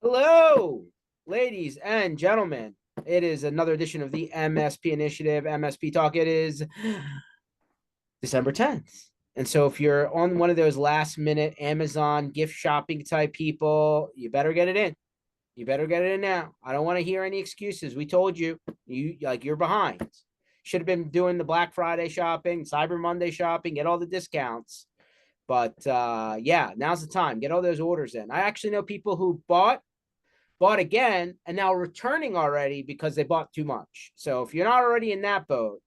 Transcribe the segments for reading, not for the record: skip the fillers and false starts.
Hello, ladies and gentlemen. It is another edition of the MSP Initiative, MSP Talk. It is December 10th. And so if you're on one of those last minute Amazon gift shopping type people, you better get it in. You better get it in now. I don't want to hear any excuses. We told you, you're behind. Should have been doing the Black Friday shopping, Cyber Monday shopping, get all the discounts. But yeah, now's the time. Get all those orders in. I actually know people who bought again, and now returning already because they bought too much. So if you're not already in that boat,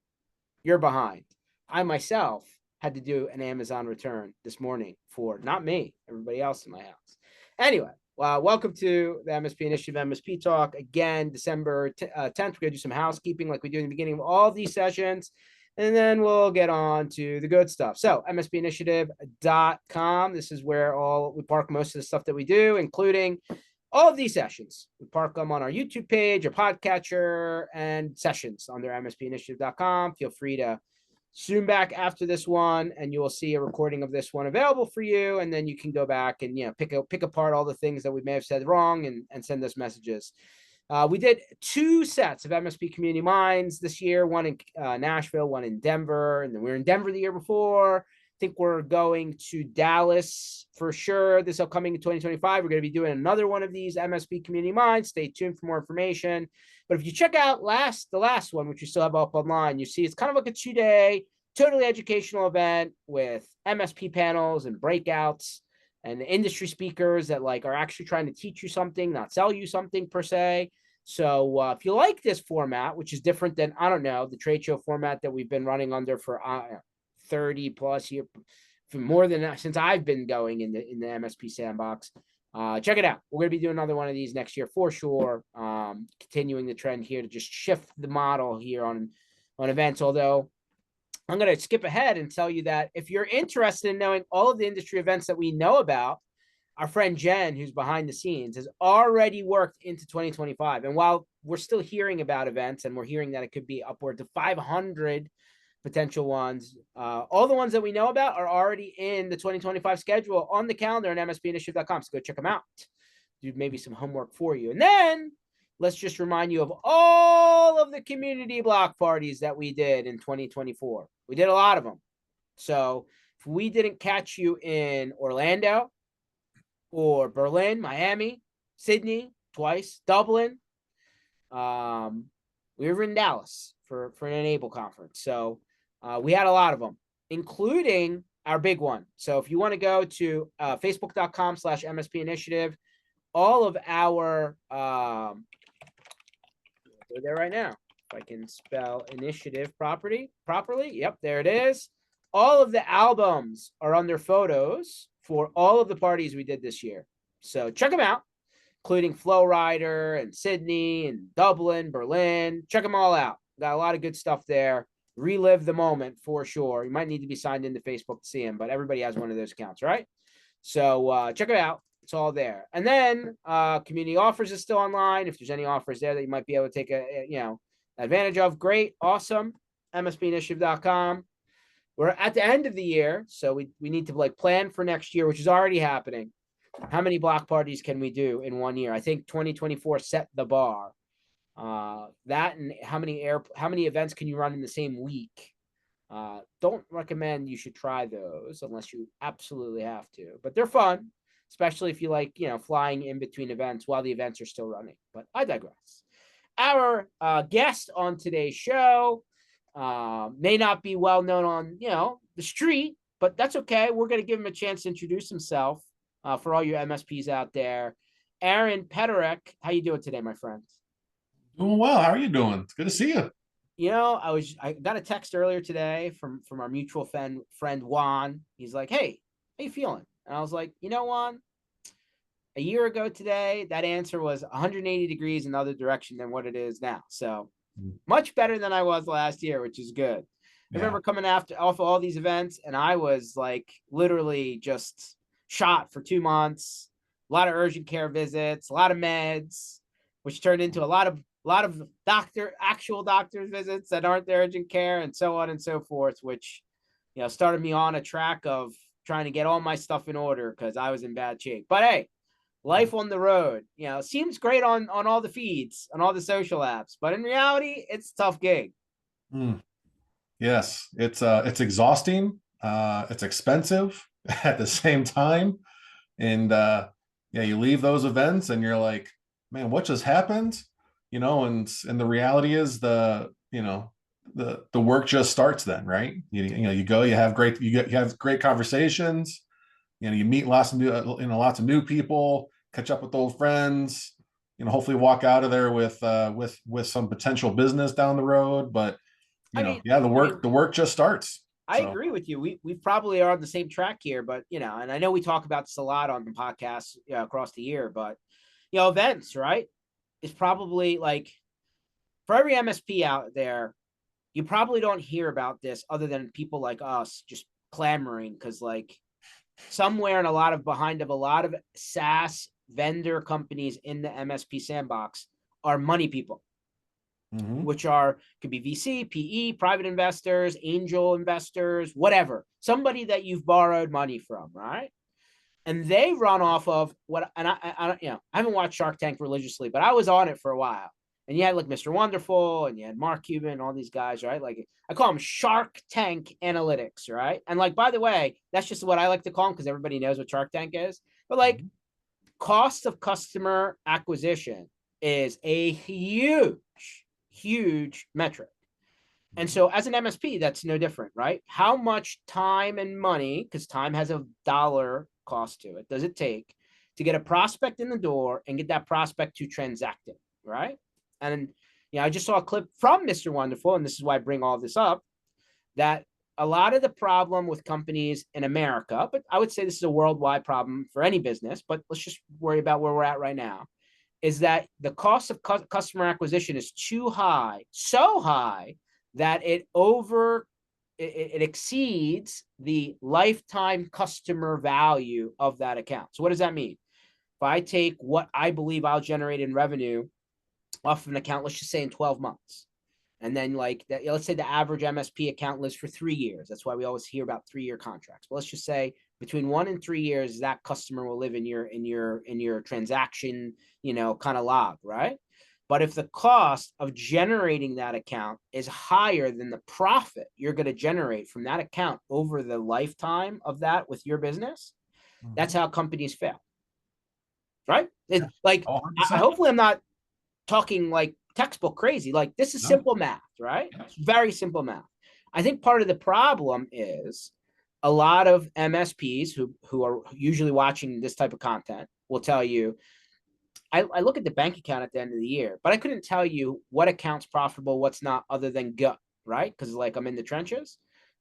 you're behind. I myself had to do an Amazon return this morning for not me, everybody else in my house. Anyway, welcome to the MSP Initiative, MSP Talk. Again, December 10th, we're going to do some housekeeping like we do in the beginning of all of these sessions. And then we'll get on to the good stuff. So mspinitiative.com. This is where we park most of the stuff that we do, including all of these sessions. We park them on our YouTube page, our podcatcher, and sessions under mspinitiative.com. Feel free to zoom back after this one, and you will see a recording of this one available for you. And then you can go back and pick apart all the things that we may have said wrong and send us messages. We did 2 sets of MSP Community Minds this year, one in Nashville, one in Denver, and then we were in Denver the year before. I think we're going to Dallas for sure this upcoming 2025. We're going to be doing another one of these MSP Community Minds. Stay tuned for more information. But if you check out the last one, which you still have up online, you see it's kind of like a 2-day, totally educational event with MSP panels and breakouts and industry speakers that are actually trying to teach you something, not sell you something per se. So if you like this format, which is different than, I don't know, the trade show format that we've been running under for 30 plus years, for more than that, since I've been going in the MSP sandbox, check it out. We're going to be doing another one of these next year for sure. Continuing the trend here to just shift the model here on events. Although I'm going to skip ahead and tell you that if you're interested in knowing all of the industry events that we know about, our friend Jen, who's behind the scenes, has already worked into 2025. And while we're still hearing about events and we're hearing that it could be upwards of 500 potential ones, all the ones that we know about are already in the 2025 schedule on the calendar on mspinitiative.com. So go check them out. Do maybe some homework for you. And then let's just remind you of all of the community block parties that we did in 2024. We did a lot of them. So if we didn't catch you in Orlando or Berlin, Miami, Sydney, twice, Dublin, we were in Dallas for an Enable conference. So we had a lot of them, including our big one. So if you want to go to facebook.com/MSP Initiative, all of our, go there right now. If I can spell initiative properly. Yep, there it is. All of the albums are under photos for all of the parties we did this year. So check them out, including Flow Rider and Sydney and Dublin, Berlin. Check them all out. Got a lot of good stuff there. Relive the moment for sure. You might need to be signed into Facebook to see them, but everybody has one of those accounts, right? So check it out. It's all there. And then community offers is still online. If there's any offers there that you might be able to take advantage of, great, awesome. mspinitiative.com. We're at the end of the year, so we need to plan for next year, which is already happening. How many block parties can we do in 1 year? I think 2024 set the bar. That and how many events can you run in the same week? Don't recommend you should try those unless you absolutely have to, but they're fun, especially if you like, flying in between events while the events are still running. But I digress. Our guest on today's show may not be well known on, the street, but that's okay. We're going to give him a chance to introduce himself for all your MSPs out there. Aaron Peterik, how you doing today, my friend? Doing well. How are you doing? It's good to see you. I got a text earlier today from our mutual friend Juan. He's like, "Hey, how you feeling?" And I was like, Juan, a year ago today, that answer was 180 degrees in the other direction than what it is now. So much better than I was last year, which is good. I remember coming off of all these events, and I was literally just shot for 2 months, a lot of urgent care visits, a lot of meds, which turned into a lot of actual doctor's visits that aren't the urgent care, and so on and so forth, which, started me on a track of trying to get all my stuff in order because I was in bad shape. But hey, life on the road. Seems great on all the feeds, on all the social apps, but in reality, it's a tough gig. Mm, yes, it's exhausting. It's expensive at the same time, and yeah, you leave those events and you're like, man, what just happened? And the reality is the work just starts then, right? You go, you have great conversations. You meet lots of new people, catch up with old friends. Hopefully walk out of there with some potential business down the road. But I mean, yeah, I mean, the work just starts. I So agree with you. We probably are on the same track here, but and I know we talk about this a lot on the podcast across the year, but events, right? Is probably like for every MSP out there, you probably don't hear about this other than people like us just clamoring because like somewhere in behind of a lot of SaaS vendor companies in the MSP sandbox are money people, mhm. which could be VC, PE, private investors, angel investors, whatever. Somebody that you've borrowed money from, right? And they run off of what, and I haven't watched Shark Tank religiously, but I was on it for a while. And you had like Mr. Wonderful and you had Mark Cuban and all these guys, right? Like I call them Shark Tank Analytics, right? And like, by the way, that's just what I like to call them because everybody knows what Shark Tank is. But like, cost of customer acquisition is a huge metric. And so as an MSP, that's no different, right? How much time and money, because time has a dollar cost to it, does it take to get a prospect in the door and get that prospect to transact it, right? And I just saw a clip from Mr. Wonderful, and this is why I bring all this up, that a lot of the problem with companies in America, but I would say this is a worldwide problem for any business, but let's just worry about where we're at right now, is that the cost of customer acquisition is too high, so high that it exceeds the lifetime customer value of that account. So what does that mean? If I take what I believe I'll generate in revenue off of an account, let's just say in 12 months, and then like that, let's say the average MSP account lives for 3 years. That's why we always hear about 3-year contracts. But let's just say between 1 and 3 years, that customer will live in your transaction, kind of log, right? But if the cost of generating that account is higher than the profit you're going to generate from that account over the lifetime of that with your business, that's how companies fail, right? Yeah. Like, Oh, hopefully I'm not talking like textbook crazy. Like this is no. simple math, right? It's very simple math. I think part of the problem is a lot of MSPs who are usually watching this type of content will tell you, I look at the bank account at the end of the year, but I couldn't tell you what account's profitable, what's not, other than gut, right? Because like I'm in the trenches.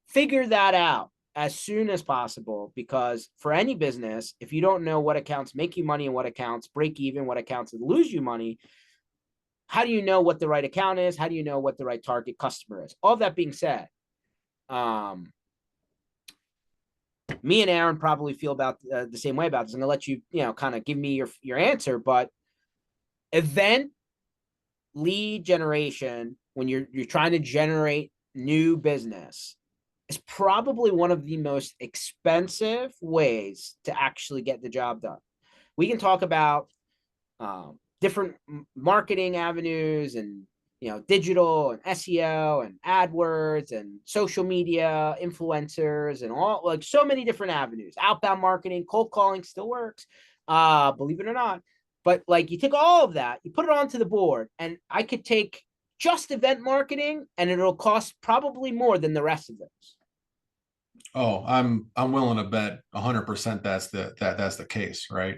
Figure that out as soon as possible, because for any business, if you don't know what accounts make you money and what accounts break even, what accounts lose you money, how do you know what the right account is? How do you know what the right target customer is? All that being said, me and Aaron probably feel about the same way about this. I'm gonna let you, kind of give me your answer, but event lead generation when you're trying to generate new business is probably one of the most expensive ways to actually get the job done. We can talk about different marketing avenues and digital and SEO and AdWords and social media influencers and all, like so many different avenues. Outbound marketing, cold calling still works, believe it or not. But like you take all of that, you put it onto the board, and I could take just event marketing and it'll cost probably more than the rest of those. Oh, I'm willing to bet 100% that's the case, right?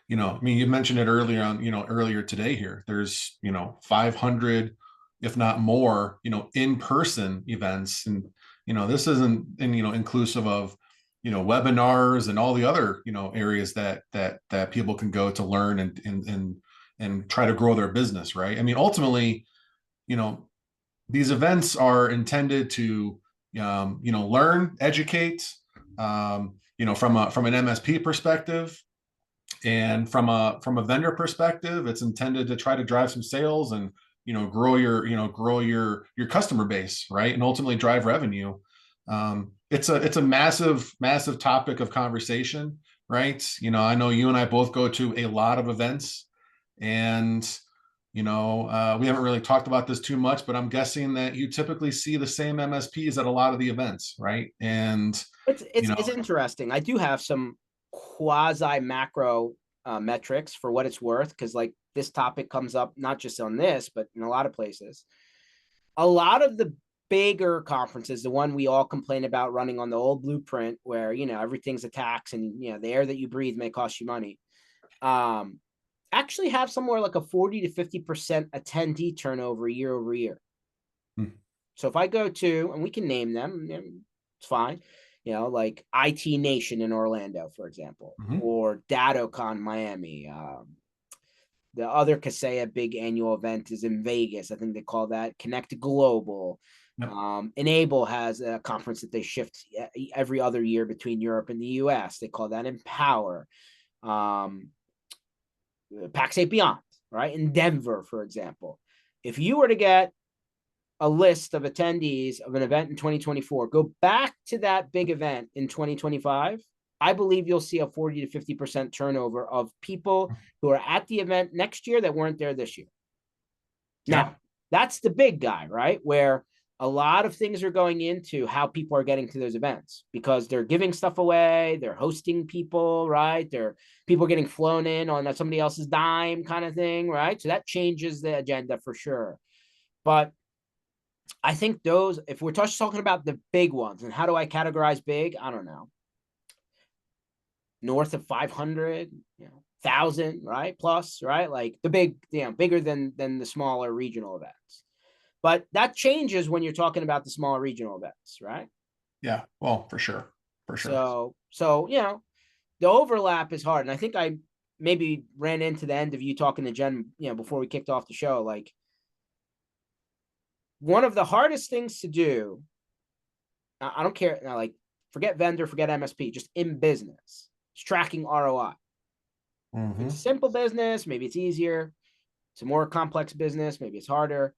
You mentioned it earlier earlier today here. There's, 500, if not more, in-person events. And, this isn't, inclusive of, webinars and all the other, areas that people can go to learn and try to grow their business, right? Ultimately, you know, these events are intended to, learn, educate, from an MSP perspective, and from a vendor perspective, it's intended to try to drive some sales and grow your customer base, right, and ultimately drive revenue. It's a massive topic of conversation. right? I know you and I both go to a lot of events, and we haven't really talked about this too much, but I'm guessing that you typically see the same MSPs at a lot of the events, right? And It's you it's know, it's interesting. I do have some quasi macro metrics for what it's worth, because like this topic comes up not just on this, but in a lot of places. A lot of the bigger conferences, the one we all complain about running on the old blueprint, where everything's a tax, and the air that you breathe may cost you money. Um, Actually have somewhere like a 40 to 50% attendee turnover year over year. hmm, So if I go to, and we can name them, it's fine, like IT Nation in Orlando, for example, mhm, or DattoCon Miami. The other Kaseya big annual event is in Vegas. I think they call that Connect Global. yep, Enable has a conference that they shift every other year between Europe and the US. They call that Empower. Um, PAX 8 Beyond, right? In Denver, for example. If you were to get a list of attendees of an event in 2024, go back to that big event in 2025, I believe you'll see a 40 to 50% turnover of people who are at the event next year that weren't there this year. yeah, Now, that's the big guy, right? Where a lot of things are going into how people are getting to those events, because they're giving stuff away, they're hosting people, right? They're people getting flown in on somebody else's dime kind of thing, right? So that changes the agenda for sure. But I think those, if we're just talking about the big ones, and how do I categorize big? I don't know. North of 500, 1,000, right? Plus, right? Like the big, bigger than the smaller regional events. But that changes when you're talking about the smaller regional events, right? yeah. Well, for sure, for sure. So the overlap is hard. And I think I maybe ran into the end of you talking to Jen, before we kicked off the show. Like, one of the hardest things to do, I don't care, like, forget vendor, forget MSP, just in business, it's tracking ROI. If it's a Hmm. simple business, maybe it's easier. It's a more complex business, maybe it's harder.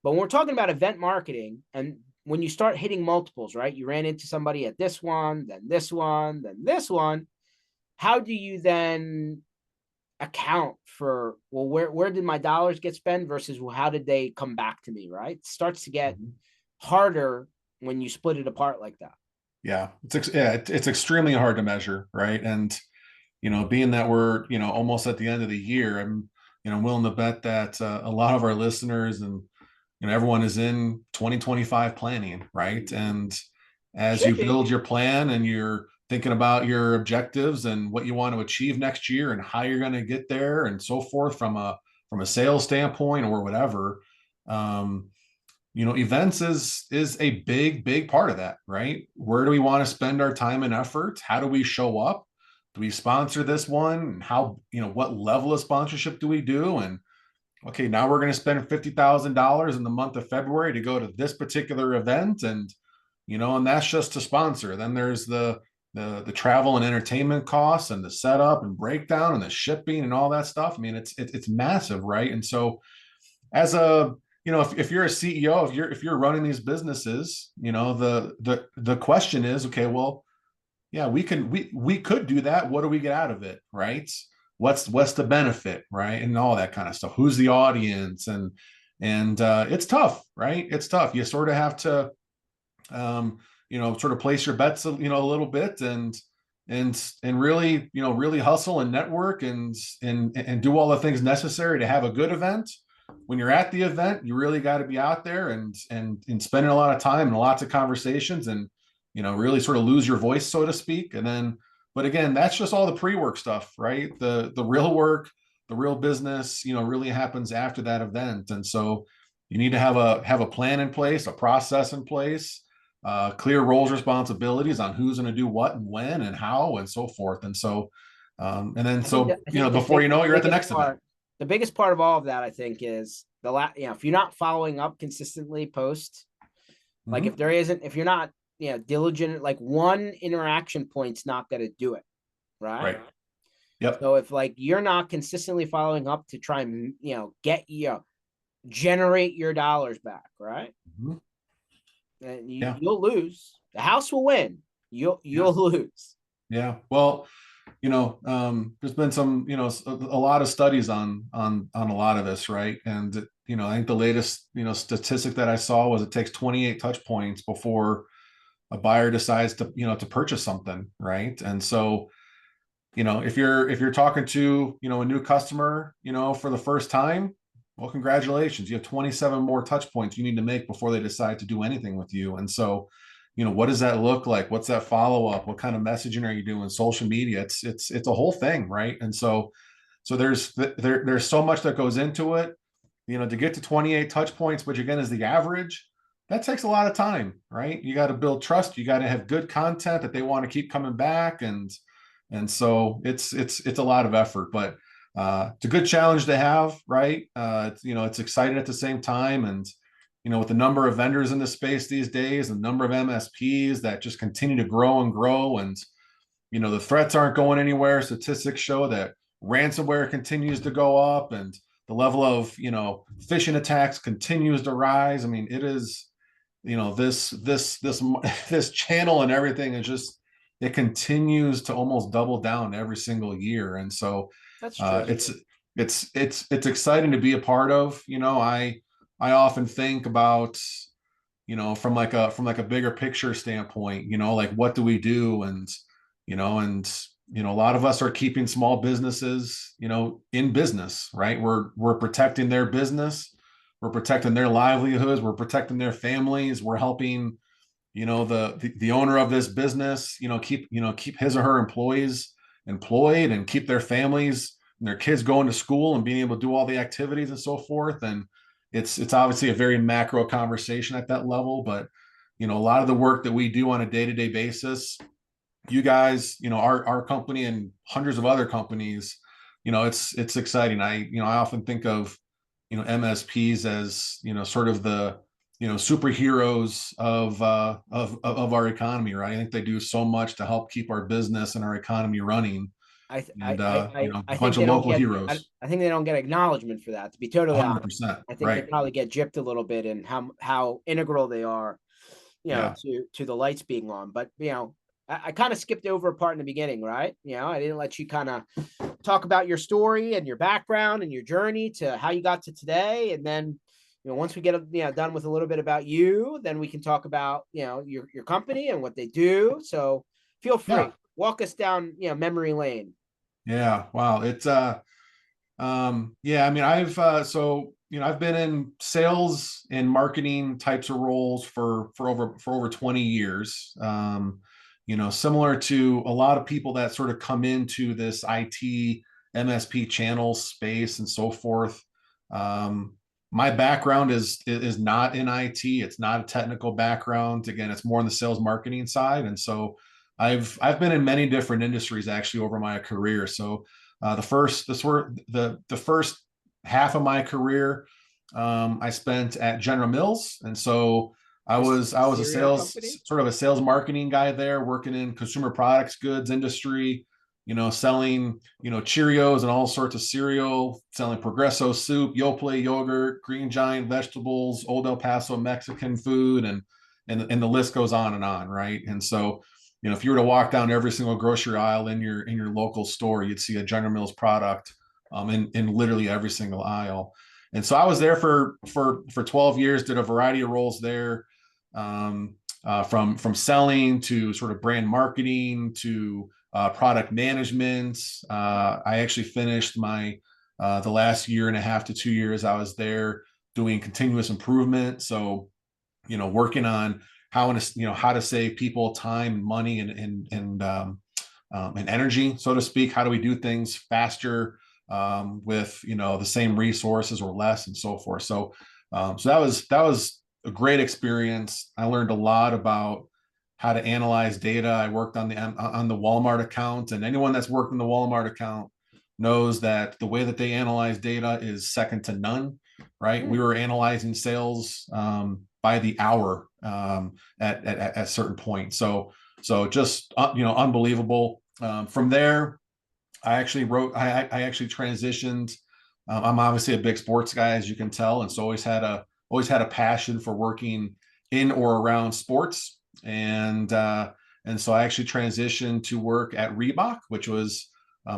But when we're talking about event marketing, and when you start hitting multiples, right? You ran into somebody at this one, then this one, then this one. How do you then account for, well, where did my dollars get spent versus, well, how did they come back to me, right? It starts to get Hmm. harder when you split it apart like that. Yeah, it's extremely hard to measure, right? And being that we're almost at the end of the year, I'm willing to bet that a lot of our listeners and everyone is in 2025 planning, right? And as Should you be. build your plan and you're thinking about your objectives and what you want to achieve next year and how you're going to get there and so forth from a sales standpoint or whatever, um, events is a big part of that, right? Where do we want to spend our time and effort? How do we show up? Do we sponsor this one? And how, what level of sponsorship do we do? And okay, now we're going to spend $50,000 in the month of February to go to this particular event, and and that's just to sponsor. Then there's the travel and entertainment costs and the setup and breakdown and the shipping and all that stuff. I mean, it's massive, right? And so as a if you're a CEO, if you're running these businesses, the question is, okay, well, yeah, we could do that. What do we get out of it, right? What's the benefit, right? And all that kind of stuff. Who's the audience? And it's tough, right? It's tough. You sort of have to sort of place your bets, a little bit, and really, really hustle and network and do all the things necessary to have a good event. When you're at the event, you really got to be out there and spending a lot of time and lots of conversations and really sort of lose your voice, so to speak. And then, but again, that's just all the pre-work stuff, right? The real work, the real business, really happens after that event. And so you need to have a plan in place, a process in place, clear roles, responsibilities on who's going to do what and when and how and so forth. And so, and then so I think before you know it, you're at the next event. the biggest part of all of that, I think, is if you're not following up consistently post, like Mm-hmm. if you're not, diligent, like one interaction point's not going to do it. Right. Right. Yep. So if like you're not consistently following up to try and, get, generate your dollars back, right? Mm-hmm. And Yeah. you'll lose. The house will win. You'll Yeah. lose. Yeah. Well, there's been some, a lot of studies on a lot of this, right? And I think the latest, statistic that I saw was it takes 28 touch points before a buyer decides to purchase something, right? And so, if you're talking to, a new customer, for the first time, well, congratulations. You have 27 more touch points you need to make before they decide to do anything with you. And so, what does that look like? What's that follow up? What kind of messaging are you doing? Social media? It's a whole thing, right? And so there's so much that goes into it. To get to 28 touch points, which again is the average, that takes a lot of time, right? You got to build trust. You got to have good content that they want to keep coming back, and so it's a lot of effort, but it's a good challenge to have, right? It's exciting at the same time, and with the number of vendors in the space these days, the number of MSPs that just continue to grow and grow, and the threats aren't going anywhere. Statistics show that ransomware continues to go up, and the level of phishing attacks continues to rise. I mean, it is this channel and everything is just, it continues to almost double down every single year, and so That's true. it's exciting to be a part of. I often think about from like a bigger picture standpoint, like what do we do, and a lot of us are keeping small businesses in business, right? We're protecting their business, we're protecting their livelihoods, we're protecting their families, we're helping the owner of this business keep his or her employees employed, and keep their families and their kids going to school and being able to do all the activities and so forth. And it's obviously a very macro conversation at that level, but a lot of the work that we do on a day-to-day basis, you guys, our company and hundreds of other companies, it's exciting. I often think of MSPs as sort of the superheroes of our economy, right? I think they do so much to help keep our business and our economy running, and I a think bunch they of don't local get heroes. I think they don't get acknowledgement for that, to be totally honest. 100%, I think they right? probably get gypped a little bit in how integral they are, Yeah, to the lights being on. But I kind of skipped over a part in the beginning, right? I didn't let you kind of talk about your story and your background and your journey to how you got to today. And then, once we get done with a little bit about you, then we can talk about your company and what they do. So feel yeah, free, walk us down memory lane. yeah. Wow, it's yeah. I mean, I've been in sales and marketing types of roles for over 20 years. Similar to a lot of people that sort of come into this IT MSP channel space and so forth. My background is not in IT. It's not a technical background. Again, it's more on the sales marketing side. And so I've been in many different industries actually over my career. So the first half of my career, I spent at General Mills, and so I was a Cereal company. sort of a sales marketing guy there, working in consumer products goods industry, selling Cheerios and all sorts of cereal, selling Progresso soup, Yoplait yogurt, Green Giant vegetables, Old El Paso Mexican food, and the list goes on, right? And so if you were to walk down every single grocery aisle in your local store, you'd see a General Mills product in literally every single aisle. And so I was there for 12 years, did a variety of roles there, from selling to sort of brand marketing to product management. I actually finished my the last year and a half to 2 years I was there doing continuous improvement. So working on how to save people time and money and energy, so to speak. How do we do things faster with the same resources or less, and so forth. So that was a great experience. I learned a lot about how to analyze data. I worked on the Walmart account, and anyone that's worked in the Walmart account knows that the way that they analyze data is second to none, right? We were analyzing sales by the hour at certain points. So just unbelievable. From there, I actually transitioned. I'm obviously a big sports guy, as you can tell, and so always had a passion for working in or around sports. And And so I actually transitioned to work at Reebok, which was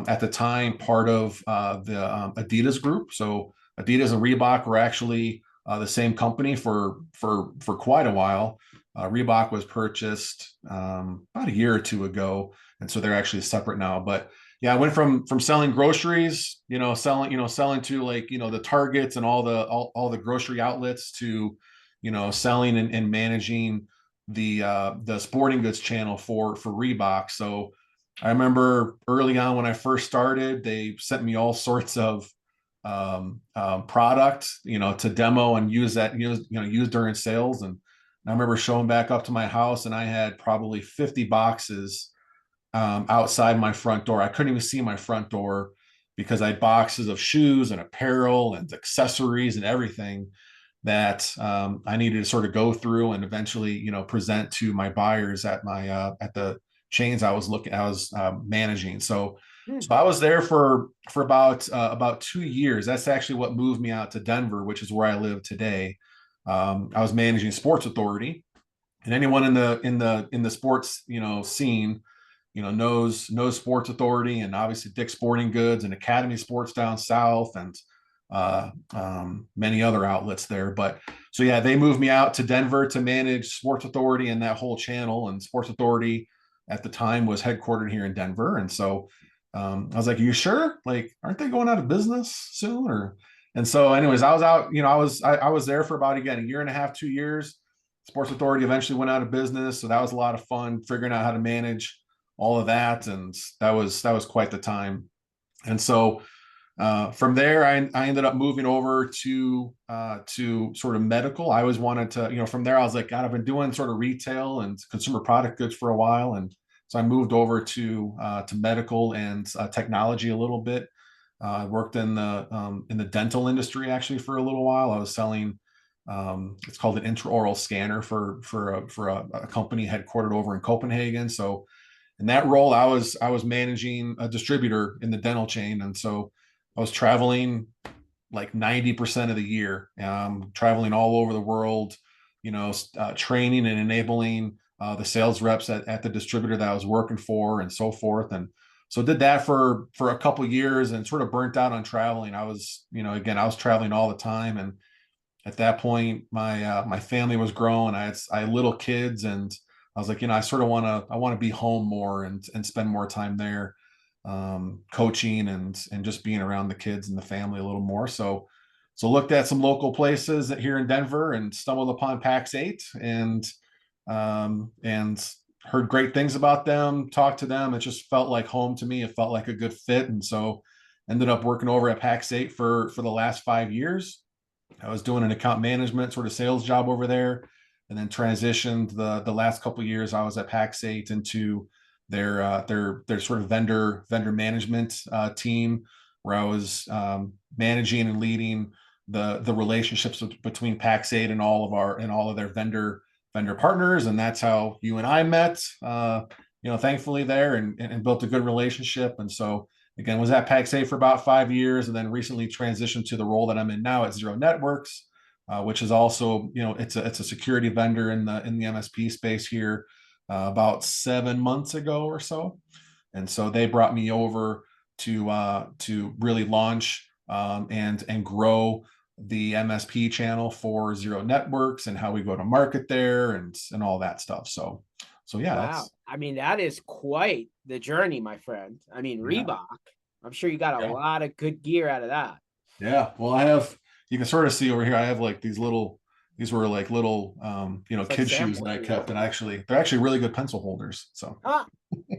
at the time part of the Adidas group. So Adidas and Reebok were actually the same company for quite a while. Reebok was purchased about a year or two ago, and so they're actually separate now. But yeah, I went from selling groceries, selling to like the Targets and all the grocery outlets to selling and managing the sporting goods channel for Reebok. So I remember early on when I first started, they sent me all sorts of product, to demo and use during sales. And I remember showing back up to my house, and I had probably 50 boxes outside my front door. I couldn't even see my front door because I had boxes of shoes and apparel and accessories and everything that I needed to sort of go through and eventually, present to my buyers at the chains I was managing. So I was there for about 2 years. That's actually what moved me out to Denver, which is where I live today. I was managing Sports Authority, and anyone in the sports scene knows Sports Authority, and obviously Dick's Sporting Goods and Academy Sports down south, and many other outlets there. But so yeah, they moved me out to Denver to manage Sports Authority and that whole channel. And Sports Authority at the time was headquartered here in Denver, and so I was like, "Are you sure? Like, aren't they going out of business soon?" And so, anyways, I was out. I was there for about, again, a year and a half, 2 years. Sports Authority eventually went out of business, so that was a lot of fun figuring out how to manage all of that, and that was quite the time. And so from there, I ended up moving over to sort of medical. I always wanted to, from there, I was like, God, I've been doing sort of retail and consumer product goods for a while, and so I moved over to medical and technology a little bit. I worked in the dental industry actually for a little while. I was selling. It's called an intraoral scanner for a company headquartered over in Copenhagen. So in that role, I was managing a distributor in the dental chain, and so I was traveling like 90% of the year, traveling all over the world, training and enabling the sales reps at the distributor that I was working for, and so forth. And so did that for a couple of years, and sort of burnt out on traveling. I was, again, I was traveling all the time, and at that point, my family was grown. I had little kids, and I was like, I sort of want to be home more and spend more time there, coaching and just being around the kids and the family a little more. So looked at some local places here in Denver and stumbled upon PAX 8 and heard great things about them, talked to them. It just felt like home to me. It felt like a good fit. And so ended up working over at PAX 8 for the last 5 years. I was doing an account management sort of sales job over there, and then transitioned the last couple of years I was at PAX 8 into their sort of vendor management team, where I was managing and leading the relationships between PAX 8 and all of their vendor partners. And that's how you and I met, thankfully there, and built a good relationship. And so again, was at PAX 8 for about 5 years, and then recently transitioned to the role that I'm in now at Zero Networks, which is also, it's a security vendor in the MSP space here, about 7 months ago or so. And so they brought me over to really launch and grow the MSP channel for Zero Networks and how we go to market there and all that stuff. So yeah, Wow. I mean, that is quite the journey, my friend. I mean, yeah. Reebok, I'm sure you got a lot of good gear out of that. Yeah. Well, you can sort of see over here, I have like these were like little, It's like kid shoes that I samples. kept, and they're actually really good pencil holders. So Ah,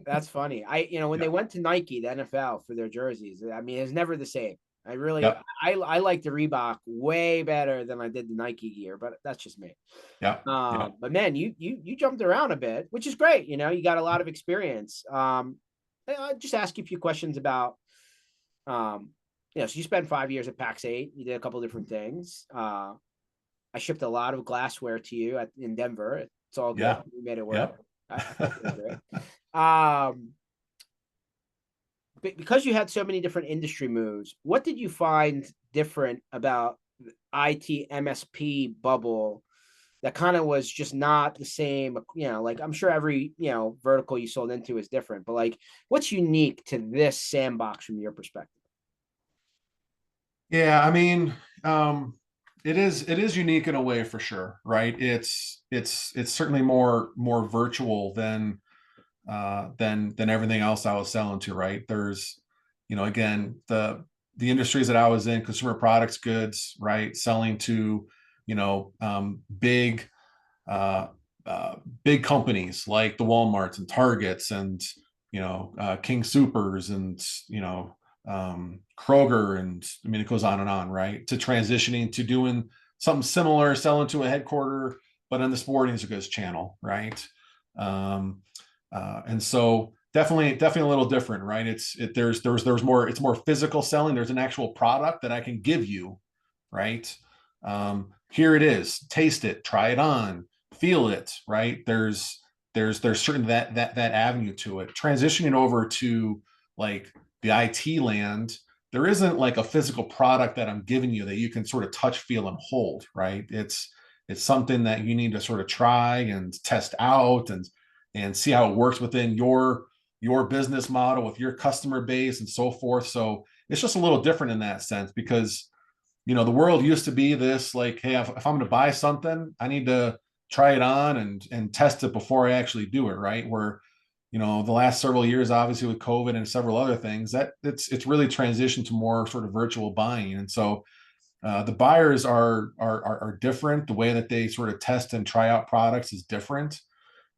that's funny. When yeah. they went to Nike, the NFL, for their jerseys, I mean, it's never the same. Yep. I like the Reebok way better than I did the Nike gear, but that's just me. Yeah. Yeah. But man, you jumped around a bit, which is great. You got a lot of experience. I'll just ask you a few questions about, so you spent 5 years at PAX 8. You did a couple different things. I shipped a lot of glassware to you in Denver. It's all good. Yeah. We made it work. Yep. I think it was great. Because you had so many different industry moves, what did you find different about the IT MSP bubble that kind of was just not the same, like I'm sure every, vertical you sold into is different, but like what's unique to this sandbox from your perspective? Yeah, I mean, it is unique in a way for sure, right? It's certainly more virtual than everything else I was selling to, right? There's, again, the industries that I was in, consumer products, goods, right, selling to, big uh, big companies like the Walmarts and Targets and King Supers and Kroger, and I mean it goes on and on, right? To transitioning to doing something similar, selling to a headquarter, but in the sporting goods channel, right? And so definitely a little different, right? There's more, it's more physical selling. There's an actual product that I can give you, right? Here it is, taste it, try it on, feel it, right? There's certain that avenue to it. Transitioning over to like the IT land, there isn't like a physical product that I'm giving you that you can sort of touch, feel, and hold, right? It's something that you need to sort of try and test out and see how it works within your business model with your customer base and so forth. So it's just a little different in that sense because the world used to be this like, hey, if I'm going to buy something, I need to try it on and test it before I actually do it, right? Where the last several years, obviously with COVID and several other things, that it's really transitioned to more sort of virtual buying, and so the buyers are different. The way that they sort of test and try out products is different,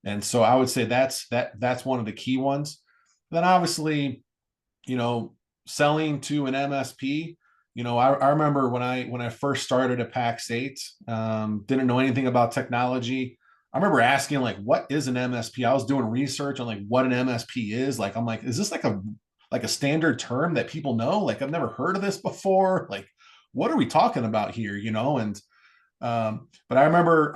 and so I would say that's one of the key ones. Then obviously, you know, selling to an MSP. I remember when I first started at PAX 8, didn't know anything about technology. I remember asking like, what is an MSP? I was doing research on like what an MSP is. Like, I'm like, is this like a standard term that people know? Like, I've never heard of this before. Like, what are we talking about here? And but I remember,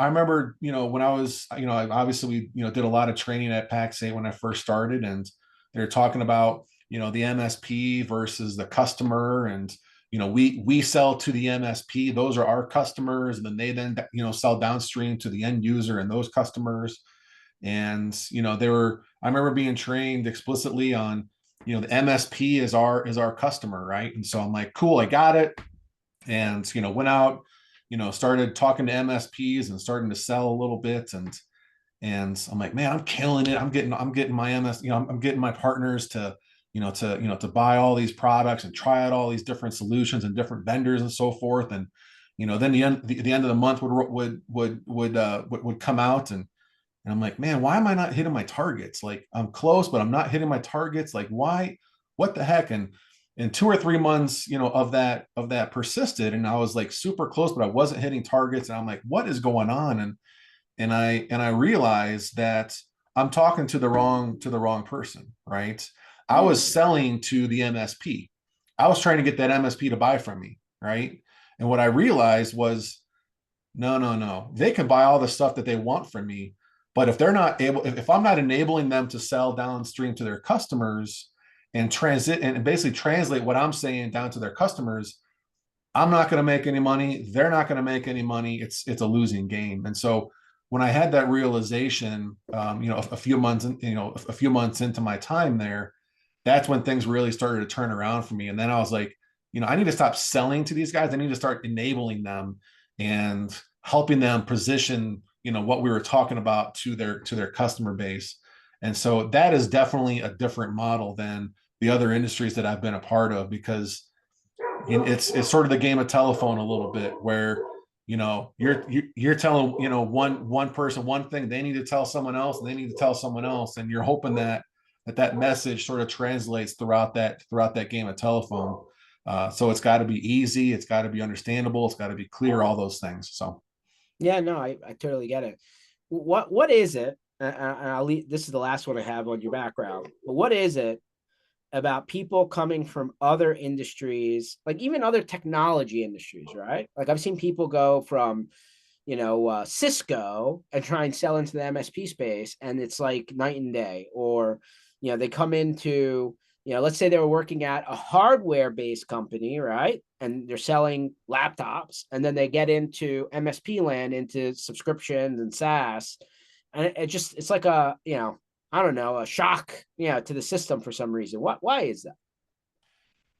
when I was, I obviously we, did a lot of training at PAX 8 when I first started, and they're talking about, the MSP versus the customer, and we sell to the MSP; those are our customers, and then they sell downstream to the end user and those customers. And I remember being trained explicitly on, the MSP is our customer, right? And so I'm like, cool, I got it, and went out, started talking to MSPs and starting to sell a little bit, and I'm like, man, I'm killing it. I'm getting my I'm getting my partners to to buy all these products and try out all these different solutions and different vendors and so forth. And then the end of the month would come out, and I'm like, man, why am I not hitting my targets? Like, I'm close, but I'm not hitting my targets. Like, why? What the heck? And 2 or 3 months, of that persisted, and I was like super close, but I wasn't hitting targets. And I'm like, what is going on? And I realized that I'm talking to the wrong person, right? I was selling to the MSP. I was trying to get that MSP to buy from me, right? And what I realized was, no, no, no. They can buy all the stuff that they want from me, but if I'm not enabling them to sell downstream to their customers and transit and basically translate what I'm saying down to their customers, I'm not going to make any money. They're not going to make any money. It's a losing game. And so when I had that realization, a few months, a few months into my time there, that's when things really started to turn around for me. And then I was like, I need to stop selling to these guys. I need to start enabling them and helping them position, what we were talking about to their customer base. And so that is definitely a different model than the other industries that I've been a part of, because it's sort of the game of telephone a little bit, where you're telling one person one thing, they need to tell someone else, and they need to tell someone else, and you're hoping that message sort of translates throughout that game of telephone. So it's got to be easy, it's got to be understandable, it's got to be clear, all those things. So Yeah, no, I totally get it. What is it? And I'll leave, this is the last one I have on your background. But what is it about people coming from other industries, like even other technology industries, right? Like I've seen people go from, Cisco and try and sell into the MSP space, and it's like night and day. Or, they come into let's say they were working at a hardware based company, right? And they're selling laptops, and then they get into MSP land, into subscriptions and SaaS. And it's like I don't know, a shock, to the system for some reason. Why is that?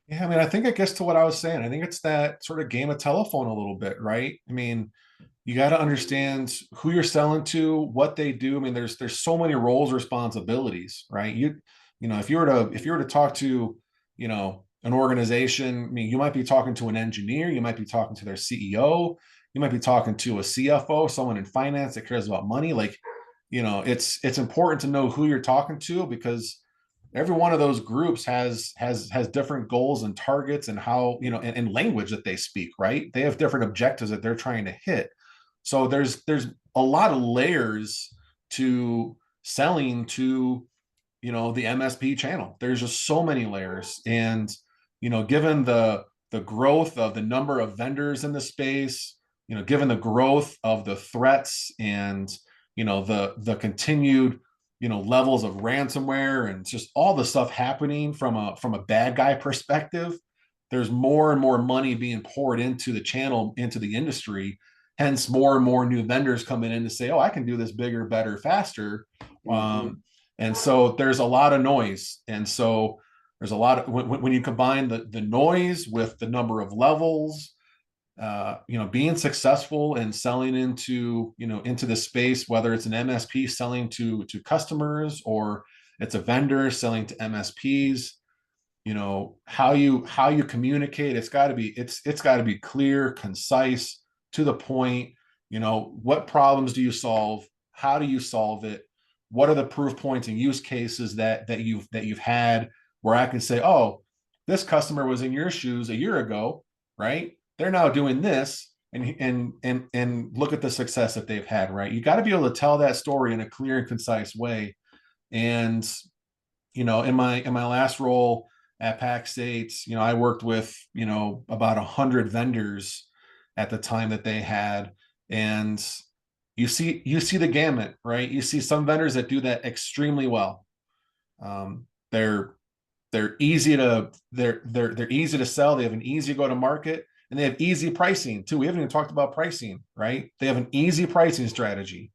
Yeah, I mean, I think it gets to what I was saying. I think it's that sort of game of telephone a little bit, right? I mean, you got to understand who you're selling to, what they do. I mean, there's so many roles, responsibilities, right? If you were to talk to, an organization, I mean, you might be talking to an engineer, you might be talking to their CEO, you might be talking to a CFO, someone in finance that cares about money. Like, it's important to know who you're talking to, because every one of those groups has different goals and targets, and how, and language that they speak, right? They have different objectives that they're trying to hit. So there's a lot of layers to selling to, the MSP channel. There's just so many layers. And, given the growth of the number of vendors in the space, given the growth of the threats, and, the continued, levels of ransomware, and just all the stuff happening from a bad guy perspective, there's more and more money being poured into the channel, into the industry. Hence, more and more new vendors coming in to say, "Oh, I can do this bigger, better, faster." Mm-hmm. And so there's a lot of noise, and so there's a lot of, when you combine the noise with the number of levels, being successful and selling into the space, whether it's an MSP selling to customers, or it's a vendor selling to MSPs, how you communicate, it's got to be clear, concise, to the point. What problems do you solve? How do you solve it? What are the proof points and use cases that you've had, where I can say, oh, this customer was in your shoes a year ago, right? They're now doing this, and look at the success that they've had, right? You got to be able to tell that story in a clear and concise way. And, in my last role at Pac States, I worked with, about 100 vendors at the time that they had. And you see the gamut, right? You see some vendors that do that extremely well. They're they're easy to sell. They have an easy go to market, and they have easy pricing too. We haven't even talked about pricing, right? They have an easy pricing strategy.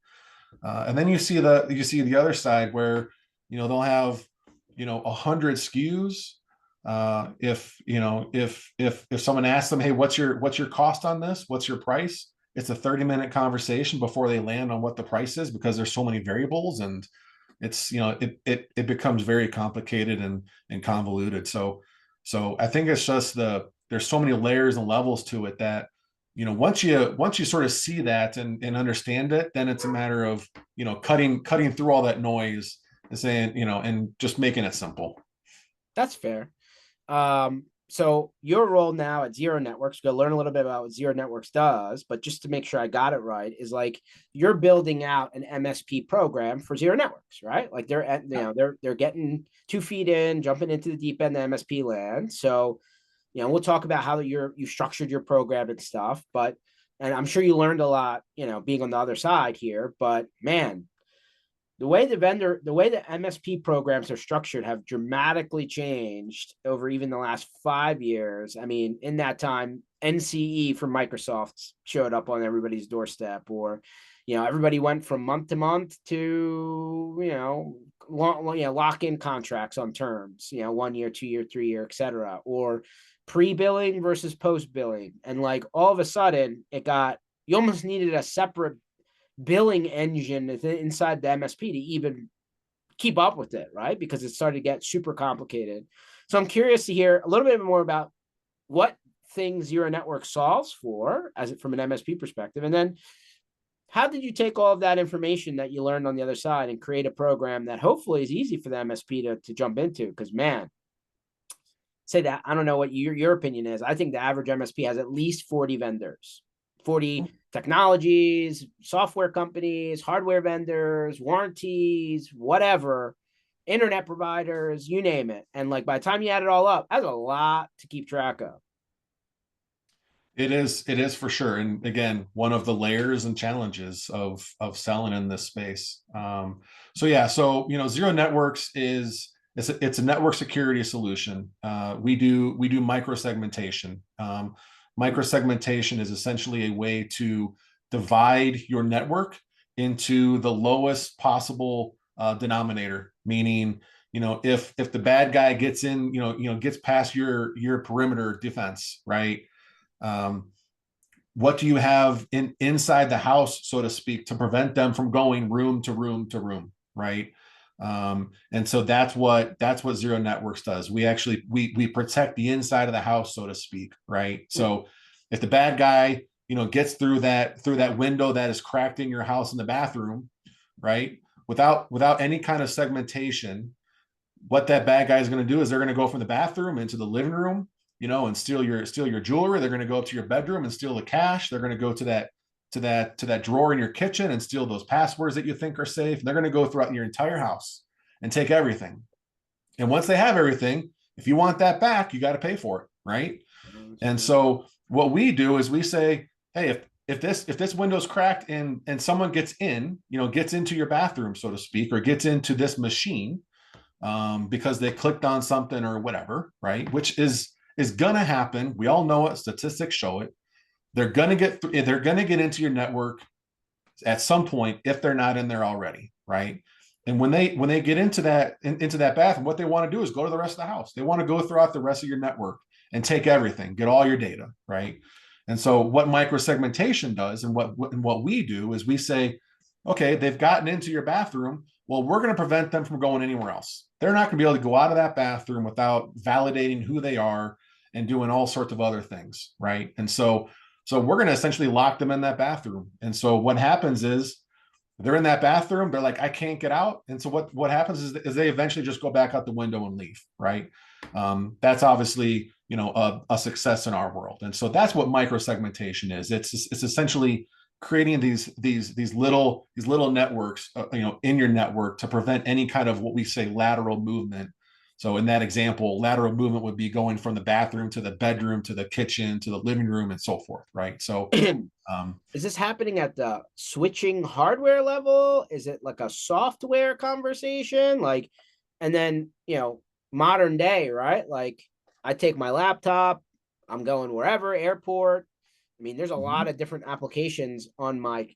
And then you see the other side, where, they'll have, 100 SKUs. If someone asks them, "Hey, what's your cost on this? What's your price?" It's a 30-minute conversation before they land on what the price is, because there's so many variables, and it becomes very complicated and convoluted. So I think it's just there's so many layers and levels to it, that, once you sort of see that and understand it, then it's a matter of, cutting through all that noise, and saying, and just making it simple. That's fair. So your role now at Zero Networks, we're gonna learn a little bit about what Zero Networks does, but just to make sure I got it right, is like you're building out an MSP program for Zero Networks, right? Like they're at, they're getting 2 feet in, jumping into the deep end of MSP land. So, we'll talk about how you structured your program and stuff, and I'm sure you learned a lot, being on the other side here, but man, the way the MSP programs are structured have dramatically changed over even the last 5 years. I mean, in that time, NCE from Microsoft showed up on everybody's doorstep, or, everybody went from month to month to, lock in contracts on terms, 1 year, 2 year, 3 year, etc. Or pre-billing versus post-billing. And like all of a sudden you almost needed a separate billing engine inside the MSP to even keep up with it, right? Because it started to get super complicated. So I'm curious to hear a little bit more about what things your network solves for, as it from an MSP perspective, and then how did you take all of that information that you learned on the other side and create a program that hopefully is easy for the MSP to jump into? Because man, say that, I don't know what your opinion is. I think the average MSP has at least 40 vendors, 40 technologies, software companies, hardware vendors, warranties, whatever, internet providers, you name it. And like by the time you add it all up, that's a lot to keep track of. It is for sure. And again, one of the layers and challenges of selling in this space. So yeah, so Zero Networks it's a network security solution. We do microsegmentation. Microsegmentation is essentially a way to divide your network into the lowest possible denominator. Meaning, if the bad guy gets in, gets past your perimeter defense, right? What do you have inside the house, so to speak, to prevent them from going room to room to room, right? And so that's what Zero Networks does. We actually we protect the inside of the house, so to speak, right? So if the bad guy gets through that window that is cracked in your house in the bathroom, right, without any kind of segmentation, what that bad guy is going to do is they're going to go from the bathroom into the living room, and steal your jewelry. They're going to go up to your bedroom and steal the cash. They're going to go to that drawer in your kitchen and steal those passwords that you think are safe. And they're going to go throughout your entire house and take everything. And once they have everything, if you want that back, you got to pay for it, right? And so what we do is we say, hey, if this window's cracked and someone gets into your bathroom, so to speak, or gets into this machine because they clicked on something or whatever, right? Which is gonna happen. We all know it. Statistics show it. They're gonna get into your network at some point if they're not in there already, right? And when they get into that bathroom, what they want to do is go to the rest of the house. They want to go throughout the rest of your network and take everything, get all your data, right? And so what microsegmentation does, and what we do is we say, okay, they've gotten into your bathroom. Well, we're going to prevent them from going anywhere else. They're not going to be able to go out of that bathroom without validating who they are and doing all sorts of other things, right? And so we're going to essentially lock them in that bathroom. And so what happens is they're in that bathroom, they're like, I can't get out. And so what happens is they eventually just go back out the window and leave, right? That's obviously a success in our world. And so that's what microsegmentation is. It's essentially creating these little networks in your network to prevent any kind of what we say lateral movement. So in that example, lateral movement would be going from the bathroom to the bedroom to the kitchen to the living room and so forth, right? So is this happening at the switching hardware level? Is it like a software conversation? Like, and then modern day, right? Like, I take my laptop, I'm going wherever, airport. I mean, there's a lot of different applications on my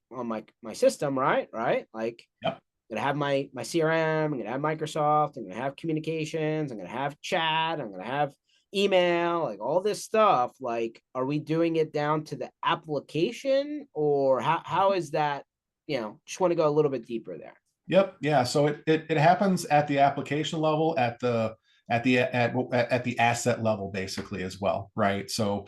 system, right? Like, yep. I'm gonna have my CRM, I'm gonna have Microsoft, I'm gonna have communications, I'm gonna have chat, I'm gonna have email, like all this stuff. Like, are we doing it down to the application, or how is that? Just want to go a little bit deeper there. Yep. Yeah. So it happens at the application level, at the asset level, basically, as well, right? So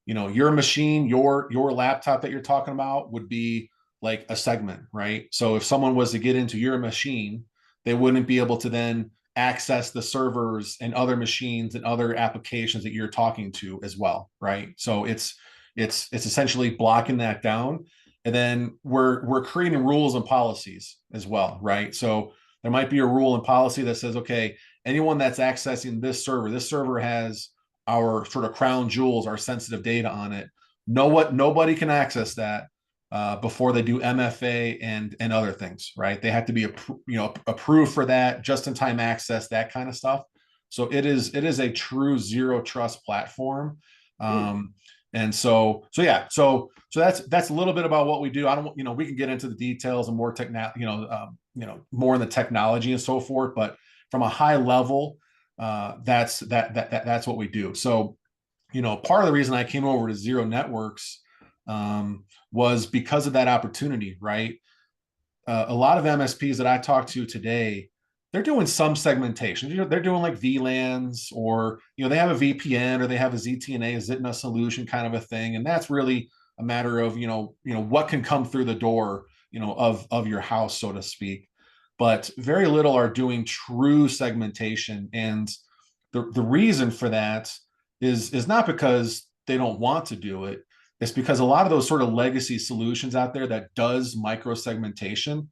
your machine, your laptop that you're talking about would be like a segment, right? So if someone was to get into your machine, they wouldn't be able to then access the servers and other machines and other applications that you're talking to as well, right? So it's essentially blocking that down. And then we're creating rules and policies as well, right? So there might be a rule and policy that says, okay, anyone that's accessing this server has our sort of crown jewels, our sensitive data on it. Nobody can access that before they do MFA and other things, right? They have to be approved for that, just-in-time access, that kind of stuff. So it is a true zero trust platform. And so that's a little bit about what we do. I don't, we can get into the details and more more in the technology and so forth, but from a high level, that's what we do. So, part of the reason I came over to Zero Networks was because of that opportunity, right? A lot of MSPs that I talk to today, they're doing some segmentation. They're doing like VLANs, or they have a VPN, or they have a ZTNA, a ZTNA solution kind of a thing, and that's really a matter of what can come through the door of your house, so to speak. But very little are doing true segmentation, and the reason for that is not because they don't want to do it. It's because a lot of those sort of legacy solutions out there that does micro segmentation,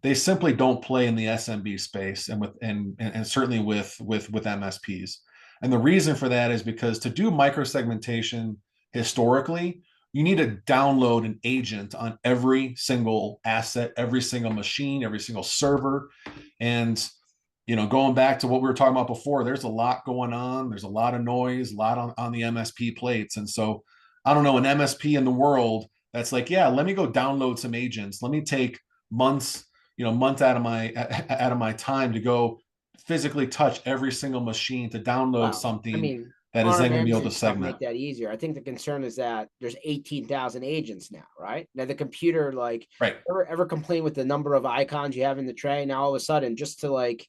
they simply don't play in the SMB space and certainly with MSPs. And the reason for that is because to do micro segmentation historically, you need to download an agent on every single asset, every single machine, every single server. And going back to what we were talking about before, there's a lot going on. There's a lot of noise, a lot on the MSP plates. And so I don't know, an MSP in the world that's like, yeah, let me go download some agents. Let me take months, months out of my time to go physically touch every single machine to download Well, I something mean, that is then going to be RMMs able to and stuff segment. make that easier. I think the concern is that there's 18,000 agents now, right? Now the computer, like, Right. ever complain with the number of icons you have in the tray? Now all of a sudden, just to like,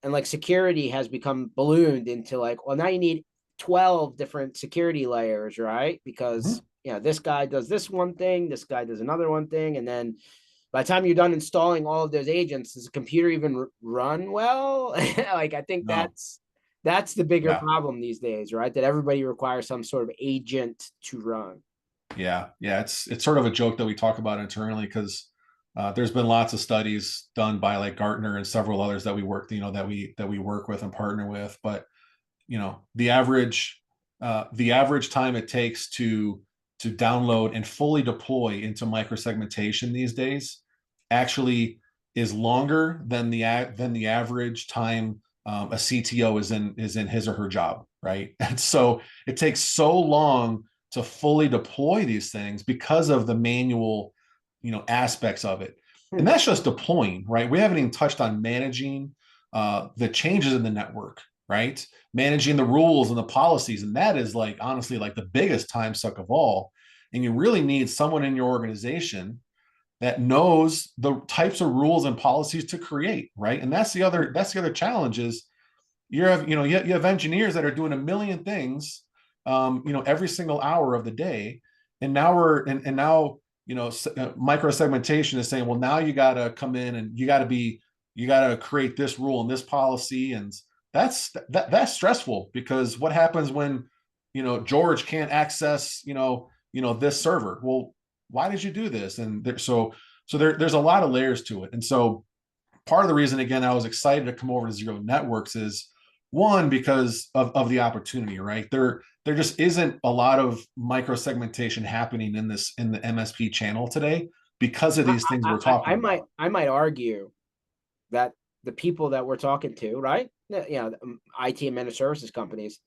and like security has become ballooned into like, well, now you need 12 different security layers, right? Because this guy does this one thing, this guy does another one thing, and then by the time you're done installing all of those agents, does the computer even run well? Like, I think No. that's the bigger Yeah. problem these days, right? That everybody requires some sort of agent to run. Yeah. Yeah. It's sort of a joke that we talk about internally because there's been lots of studies done by like Gartner and several others that we work, that we work with and partner with. But the average time it takes to download and fully deploy into microsegmentation these days actually is longer than the average time a CTO is in his or her job, right? And so it takes so long to fully deploy these things because of the manual, aspects of it. And that's just deploying, right? We haven't even touched on managing the changes in the network, right? Managing the rules and the policies. And that is like, honestly, like the biggest time suck of all. And you really need someone in your organization that knows the types of rules and policies to create, right? And that's the other challenge is you have engineers that are doing a million things, every single hour of the day. And now now, micro segmentation is saying, well, now you got to come in and you got to create this rule and this policy. And that's stressful because what happens when, George can't access, this server? Well, why did you do this? And there's a lot of layers to it. And so part of the reason, again, I was excited to come over to Zero Networks is one, because of the opportunity, right? There just isn't a lot of micro segmentation happening in the MSP channel today because of these things we're talking about. I might argue that the people that we're talking to, right? IT and managed services companies,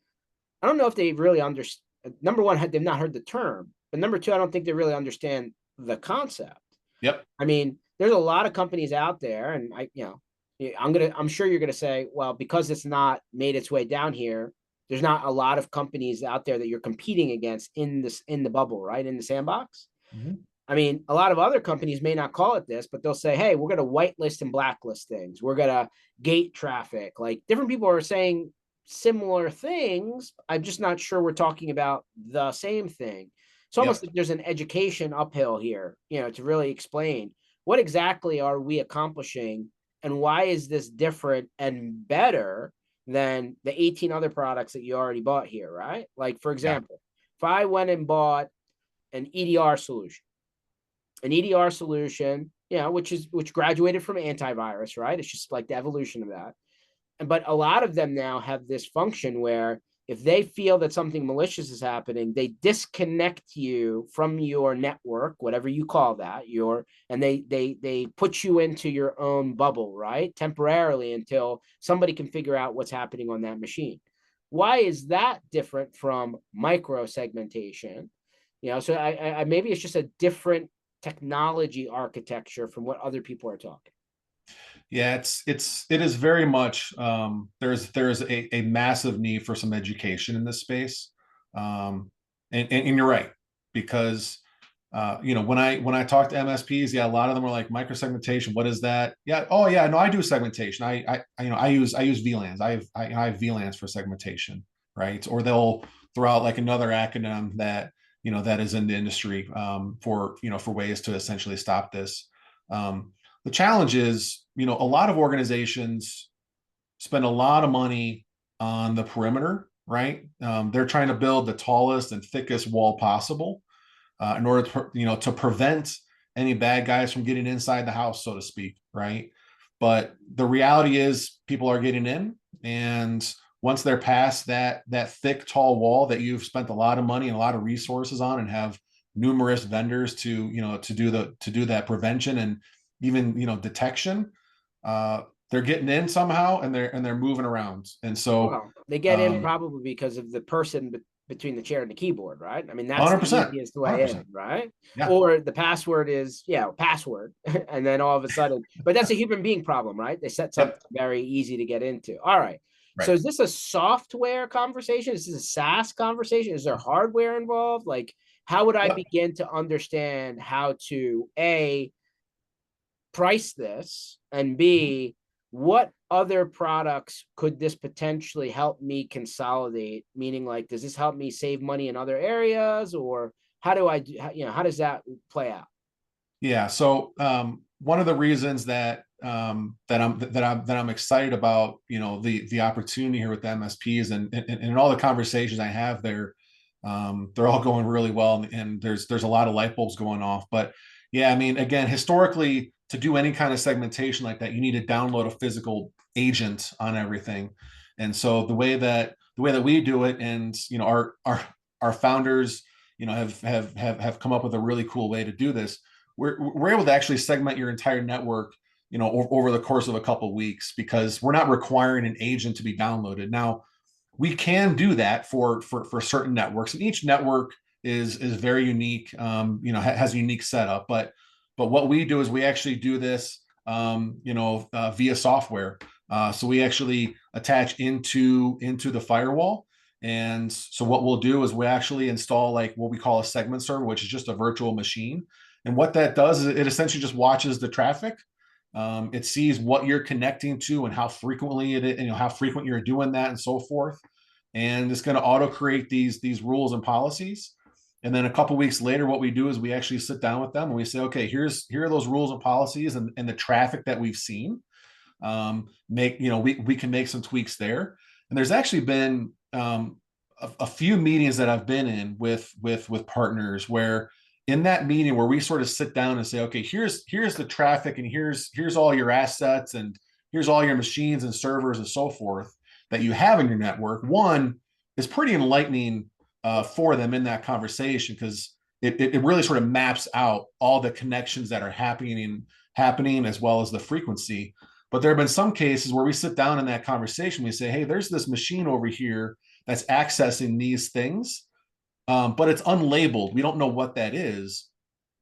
I don't know if they really understand. Number one, they've not heard the term, but number two, I don't think they really understand the concept. Yep. I mean, there's a lot of companies out there, and I'm sure you're gonna say, well, because it's not made its way down here, there's not a lot of companies out there that you're competing against in the bubble, right? In the sandbox. Mm-hmm. I mean, a lot of other companies may not call it this, but they'll say, hey, we're going to whitelist and blacklist things. We're going to gate traffic. Like, different people are saying similar things. I'm just not sure we're talking about the same thing. It's almost Yep. like there's an education uphill here, to really explain what exactly are we accomplishing and why is this different and better than the 18 other products that you already bought here, right? Like, for Yeah. example, if I went and bought an EDR solution, which graduated from antivirus, right? It's just like the evolution of that. But a lot of them now have this function where if they feel that something malicious is happening, they disconnect you from your network, whatever you call that, and they put you into your own bubble, right? Temporarily until somebody can figure out what's happening on that machine. Why is that different from micro segmentation? So I maybe it's just a different technology architecture from what other people are talking. Yeah, it is very much there's a massive need for some education in this space. And you're right, because when I talk to MSPs, yeah, a lot of them are like microsegmentation. What is that? Yeah. Oh yeah, no, I do segmentation. I use VLANs. I have VLANs for segmentation, right? Or they'll throw out like another acronym that that is in the industry for ways to essentially stop this. The challenge is, a lot of organizations spend a lot of money on the perimeter, right? They're trying to build the tallest and thickest wall possible in order to prevent any bad guys from getting inside the house, so to speak, right? But the reality is people are getting in, and once they're past that thick, tall wall that you've spent a lot of money and a lot of resources on and have numerous vendors to do that prevention and even detection, they're getting in somehow, and they're moving around. And so Well, they get in probably because of the person between the chair and the keyboard, right? I mean, that's the 100%, easiest way in, 100%. right? Yeah. Or the password is, password. And then all of a sudden, but that's a human being problem, right? They set something Yep. very easy to get into. All right. So Right. is this a software conversation? Is this a SaaS conversation? Is there hardware involved? Like, how would I Yep. begin to understand how to price this, and B, what other products could this potentially help me consolidate? Meaning, like, does this help me save money in other areas, or how do I do, how does that play out? Yeah. So one of the reasons that I'm excited about, the opportunity here with the MSPs, and all the conversations I have there, they're all going really well, and there's a lot of light bulbs going off. But yeah, I mean, again, historically, to do any kind of segmentation like that, you need to download a physical agent on everything. And so the way that we do it, and our founders, have come up with a really cool way to do this. We're able to actually segment your entire network, over the course of a couple of weeks, because we're not requiring an agent to be downloaded. Now, we can do that for certain networks, and each network is very unique. Has a unique setup. But what we do is we actually do this, via software. So we actually attach into the firewall. And so what we'll do is we actually install like what we call a segment server, which is just a virtual machine. And what that does is it essentially just watches the traffic. It sees what you're connecting to and how frequently how frequent you're doing that, and so forth. And it's going to auto create these rules and policies. And then a couple weeks later, what we do is we actually sit down with them and we say, okay, here are those rules and policies, and the traffic that we've seen. We can make some tweaks there. And there's actually been a few meetings that I've been in with partners, where in that meeting where we sort of sit down and say, okay, here's the traffic, and here's all your assets, and here's all your machines and servers and so forth that you have in your network. One is pretty enlightening for them in that conversation, because it really sort of maps out all the connections that are happening, as well as the frequency. But there have been some cases where we sit down in that conversation, we say, hey, there's this machine over here that's accessing these things, but it's unlabeled. We don't know what that is.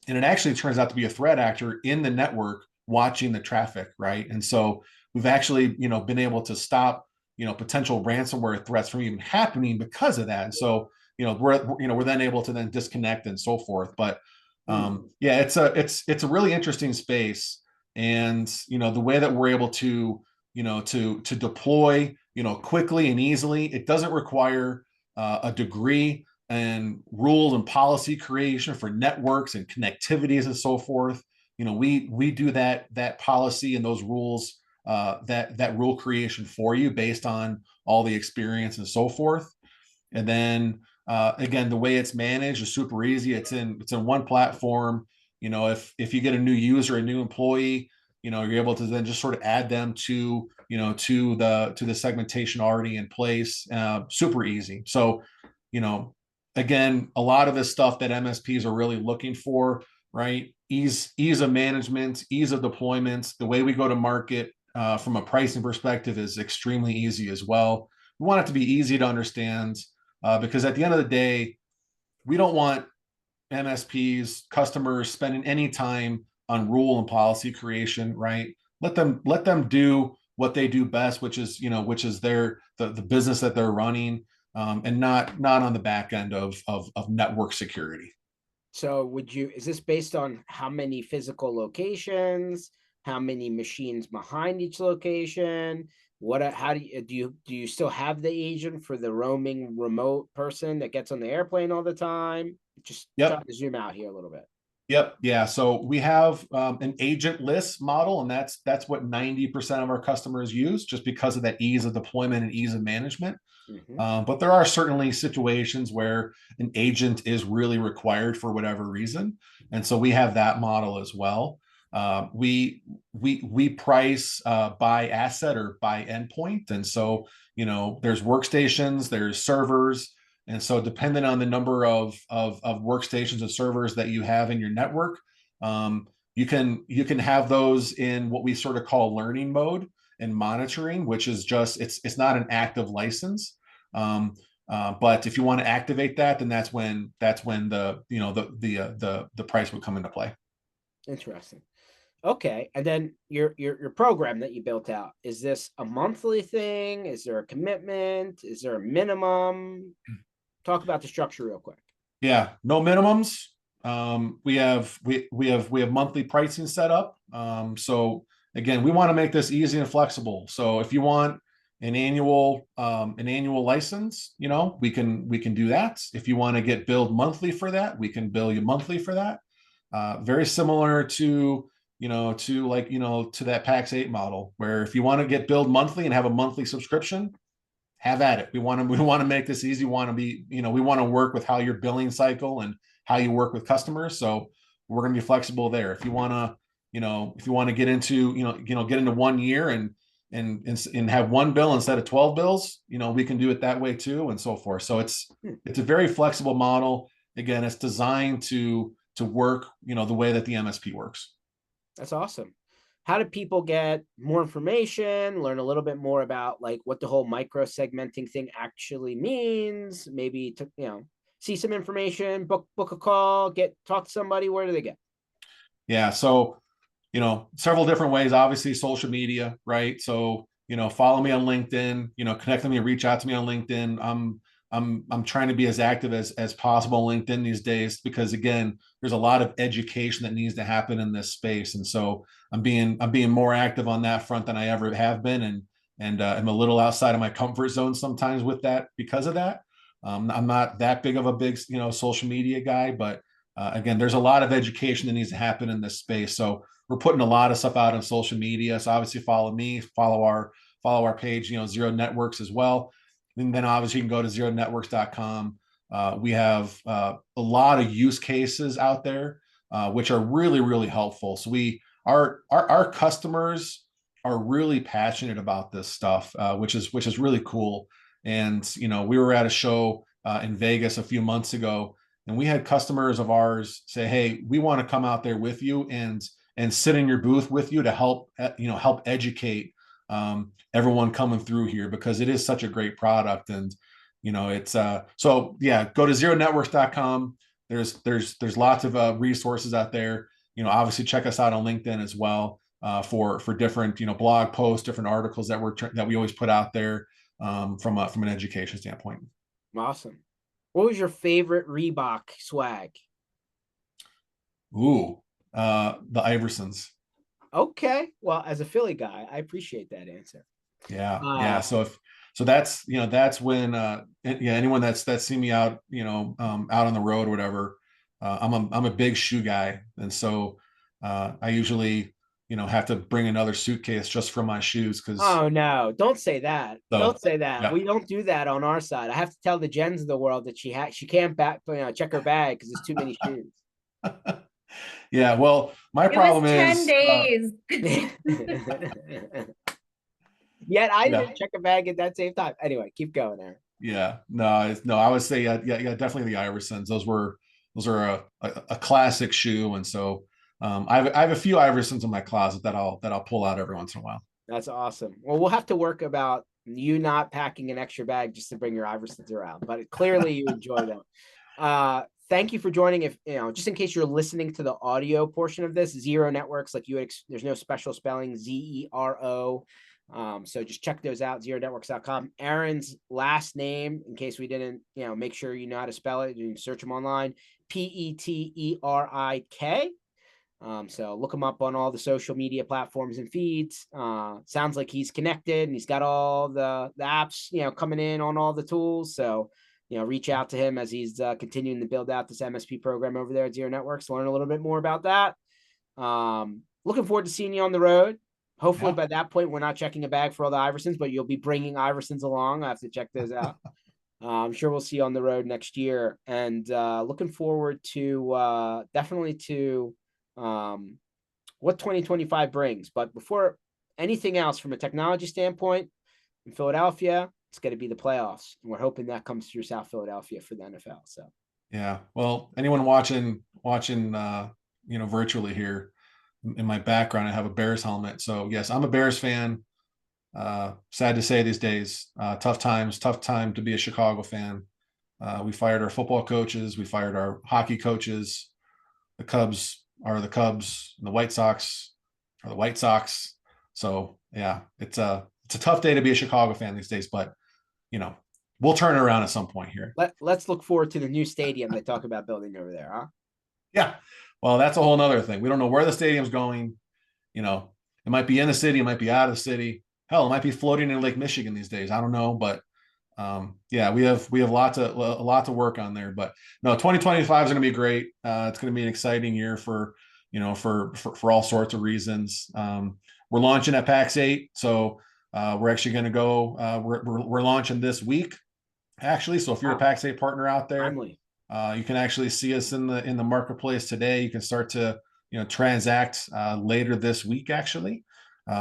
And it actually turns out to be a threat actor in the network watching the traffic, right? And so we've actually, been able to stop, potential ransomware threats from even happening because of that. And so, we're then able to then disconnect and so forth. But yeah, it's a really interesting space. And the way that we're able to to deploy quickly and easily, it doesn't require a degree and rules and policy creation for networks and connectivities and so forth. We do that policy and those rules, that rule creation for you based on all the experience and so forth. And then again, the way it's managed is super easy. It's in one platform. If you get a new user, a new employee, you're able to then just sort of add them to the segmentation already in place. Super easy. So, again, a lot of this stuff that MSPs are really looking for, right? Ease of management, ease of deployment. The way we go to market from a pricing perspective is extremely easy as well. We want it to be easy to understand, because at the end of the day, we don't want MSPs, customers spending any time on rule and policy creation, right? Let them do what they do best, which is the business that they're running, and not on the back end of network security. So is this based on how many physical locations, how many machines behind each location? How do you still have the agent for the roaming remote person that gets on the airplane all the time? Just try Yep. to zoom out here a little bit. Yep. Yeah. So we have an agentless model, and that's what 90% of our customers use, just because of that ease of deployment and ease of management. Mm-hmm. But there are certainly situations where an agent is really required for whatever reason, and so we have that model as well. We price by asset or by endpoint, and so there's workstations, there's servers, and so depending on the number of workstations and servers that you have in your network, you can have those in what we sort of call learning mode. and monitoring, which is just it's not an active license. But if you want to activate that, then that's when the the price would come into play. Interesting. Okay, and then your program that you built out, is this a monthly thing? Is there a commitment? Is there a minimum? Talk about the structure real quick. Yeah, no minimums. We have monthly pricing set up. So again, we want to make this easy and flexible. So if you want an annual license, we can do that. If you want to get billed monthly for that, we can bill you monthly for that. Very similar to to that PAX 8 model, where if you want to get billed monthly and have a monthly subscription, have at it. We want to make this easy. We want to be, we want to work with how your billing cycle and how you work with customers. So we're going to be flexible there. If you want to, get into, get into 1 year and have one bill instead of 12 bills, we can do it that way too, and so forth. So it's a very flexible model. Again, it's designed to work, the way that the MSP works. That's awesome. How do people get more information, learn a little bit more about like what the whole micro segmenting thing actually means? Maybe to, see some information, book a call, talk to somebody. Where do they get? Yeah. So, several different ways, obviously social media, right? So, follow me on LinkedIn, connect with me, reach out to me on LinkedIn. I'm trying to be as active as possible on LinkedIn these days, because again, there's a lot of education that needs to happen in this space. And so I'm being more active on that front than I ever have been. And I'm a little outside of my comfort zone sometimes with that because of that. I'm not that big of a big, social media guy, but again, there's a lot of education that needs to happen in this space. So we're putting a lot of stuff out on social media. So obviously follow me, follow our page, Zero Networks as well. And then obviously you can go to zeronetworks.com. We have a lot of use cases out there, which are really, really helpful. So our customers are really passionate about this stuff, which is really cool. And we were at a show in Vegas a few months ago, and we had customers of ours say, "Hey, we want to come out there with you and sit in your booth with you to help educate everyone coming through here, because it is such a great product." And it's so yeah, go to zeronetworks.com. There's lots of resources out there. Obviously check us out on LinkedIn as well, for different blog posts, different articles that we always put out there, from an education standpoint. Awesome. What was your favorite Reebok swag? Ooh, the Iversons. Okay. Well, as a Philly guy, I appreciate that answer. Yeah. So that's when anyone that's seen me out, out on the road or whatever, I'm a big shoe guy, and so I usually have to bring another suitcase just for my shoes, because Oh no, don't say that. Don't say that. yeah. We don't do that on our side. I have to tell the Jens of the world that she can't check her bag because there's too many shoes. Yeah, well, my It problem was 10 is days. Yet I Yeah. didn't check a bag at that same time. Anyway, keep going, Aaron. Yeah, no, I would say yeah, definitely the Iversons. Those are a classic shoe, and so I have a few Iversons in my closet that I'll pull out every once in a while. That's awesome. Well, we'll have to work about you not packing an extra bag just to bring your Iversons around, but clearly you enjoy them. Thank you for joining. If just in case you're listening to the audio portion of this, Zero Networks, like there's no special spelling, ZERO. So just check those out, zeronetworks.com. Aaron's last name, in case we didn't, make sure you know how to spell it. You can search him online, Peterik. So look him up on all the social media platforms and feeds. Sounds like he's connected and he's got all the apps, coming in on all the tools. So, reach out to him as he's continuing to build out this MSP program over there at Zero Networks. Learn a little bit more about that. Looking forward to seeing you on the road. Hopefully by that point, we're not checking a bag for all the Iversons, but you'll be bringing Iversons along. I have to check those out. I'm sure we'll see you on the road next year, and looking forward to definitely to what 2025 brings. But before anything else, from a technology standpoint, in Philadelphia, it's going to be the playoffs, and we're hoping that comes through South Philadelphia for the NFL. So Yeah, well, anyone watching virtually here, in my background I have a Bears helmet. So yes, I'm a Bears fan. sad to say these days, tough time to be a Chicago fan. We fired our football coaches. We fired our hockey coaches. The Cubs are the Cubs. And the White Sox are the White Sox. So yeah, it's a tough day to be a Chicago fan these days, but we'll turn it around at some point here. Let's look forward to the new stadium they talk about building over there, huh? Yeah. Well, that's a whole nother thing. We don't know where the stadium's going. It might be in the city, it might be out of the city. Hell, it might be floating in Lake Michigan these days. I don't know, but yeah, we have a lot to work on there. But no, 2025 is going to be great. It's going to be an exciting year for for all sorts of reasons. We're launching at PAX 8, so we're actually going to go. We're launching this week, actually. So if you're a PAX 8 partner out there, you can actually see us in the marketplace today. You can start to transact later this week, actually.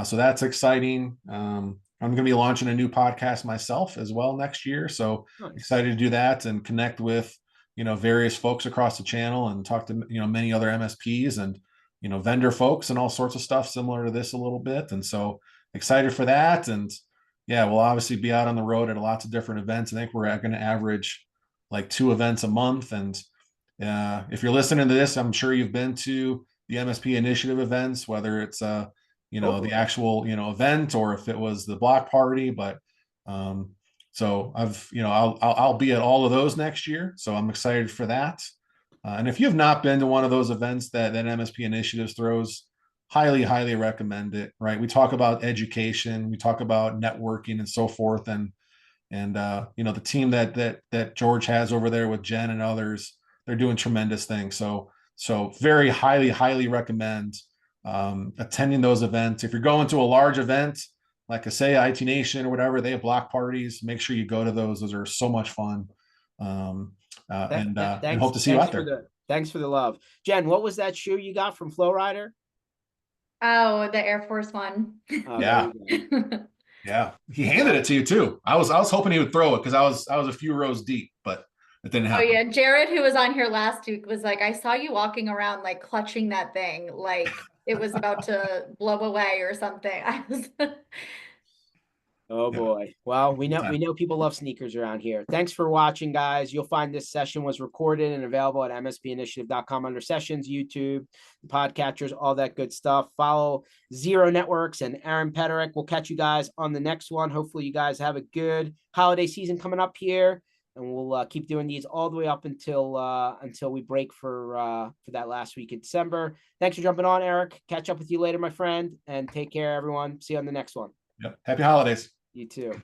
So that's exciting. I'm going to be launching a new podcast myself as well next year. So excited to do that and connect with, various folks across the channel and talk to, many other MSPs and, vendor folks and all sorts of stuff similar to this a little bit. And so excited for that. And yeah, we'll obviously be out on the road at lots of different events. I think we're going to average like 2 events a month. And if you're listening to this, I'm sure you've been to the MSP Initiative events, whether it's the actual event or if it was the block party. But so I'll be at all of those next year, so I'm excited for that. And if you have not been to one of those events that MSP Initiatives throws, highly recommend it. Right, we talk about education, we talk about networking and so forth, and the team that George has over there with Jen and others, they're doing tremendous things. So very highly recommend attending those events. If you're going to a large event, like I say, IT Nation or whatever, they have block parties. Make sure you go to those. Those are so much fun. And hope to see you out there. Thanks for the love. Jen, what was that shoe you got from Flowrider? Oh, the Air Force One. Oh, yeah. Yeah. He handed it to you too. I was hoping he would throw it because I was a few rows deep, but it didn't happen. Oh yeah, Jared, who was on here last week, was like, I saw you walking around like clutching that thing like it was about to blow away or something. Oh boy. Well, we know people love sneakers around here. Thanks for watching, guys. You'll find this session was recorded and available at mspinitiative.com under sessions, YouTube, podcatchers, all that good stuff. Follow Zero Networks and Aaron Peterik. We'll catch you guys on the next one. Hopefully you guys have a good holiday season coming up here, and we'll keep doing these all the way up until we break for that last week in December. Thanks for jumping on, Eric. Catch up with you later, my friend, and take care, everyone. See you on the next one. Yep. Happy holidays. You too.